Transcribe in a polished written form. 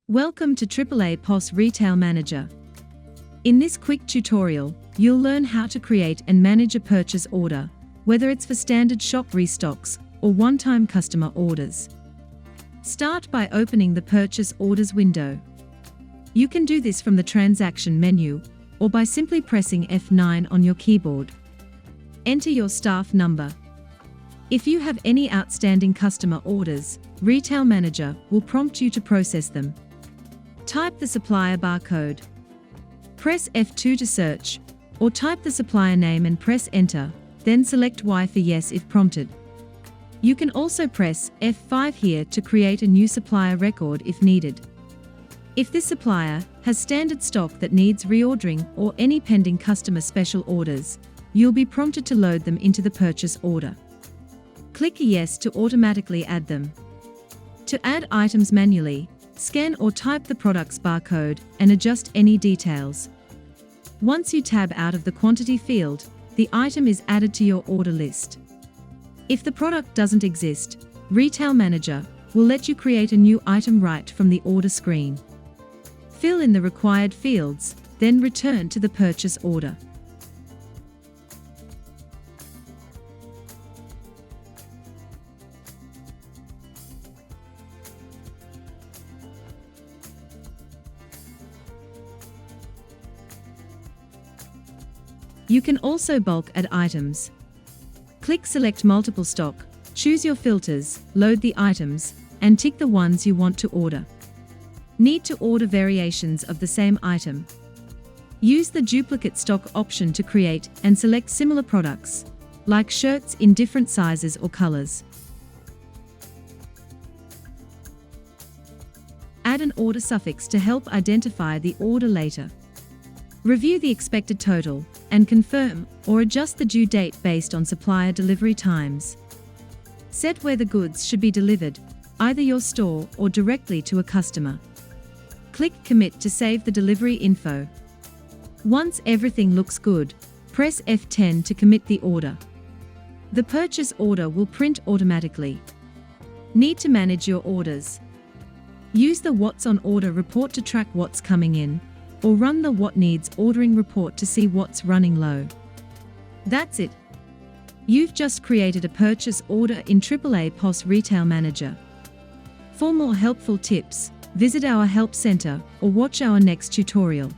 Welcome to AAAPOS RetailManager. In this quick tutorial, you'll learn how to create and manage a purchase order, whether it's for standard shop restocks or one-time customer orders. Start by opening the Purchase Orders window. You can do this from the Transaction menu or by simply pressing F9 on your keyboard. Enter your staff number. If you have any outstanding customer orders, RetailManager will prompt you to process them. Type the supplier barcode. Press F2 to search, or type the supplier name and press Enter, then select Y for yes if prompted. You can also press F5 here to create a new supplier record if needed. If this supplier has standard stock that needs reordering or any pending customer special orders, you'll be prompted to load them into the purchase order. Click Yes to automatically add them. To add items manually, scan or type the product's barcode and adjust any details. Once you tab out of the quantity field, the item is added to your order list. If the product doesn't exist, RetailManager will let you create a new item right from the order screen. Fill in the required fields, then return to the purchase order. You can also bulk add items. Click Select Multiple Stock, choose your filters, load the items, and tick the ones you want to order. Need to order variations of the same item? Use the Duplicate Stock option to create and select similar products, like shirts in different sizes or colors. Add an order suffix to help identify the order later. Review the expected total and confirm or adjust the due date based on supplier delivery times. Set where the goods should be delivered, either your store or directly to a customer. Click Commit to save the delivery info. Once everything looks good, press F10 to commit the order. The purchase order will print automatically. Need to manage your orders? Use the What's on Order report to track what's coming in, or run the What Needs Ordering report to see what's running low. That's it. You've just created a purchase order in AAAPOS RetailManager. For more helpful tips, visit our Help Center or watch our next tutorial.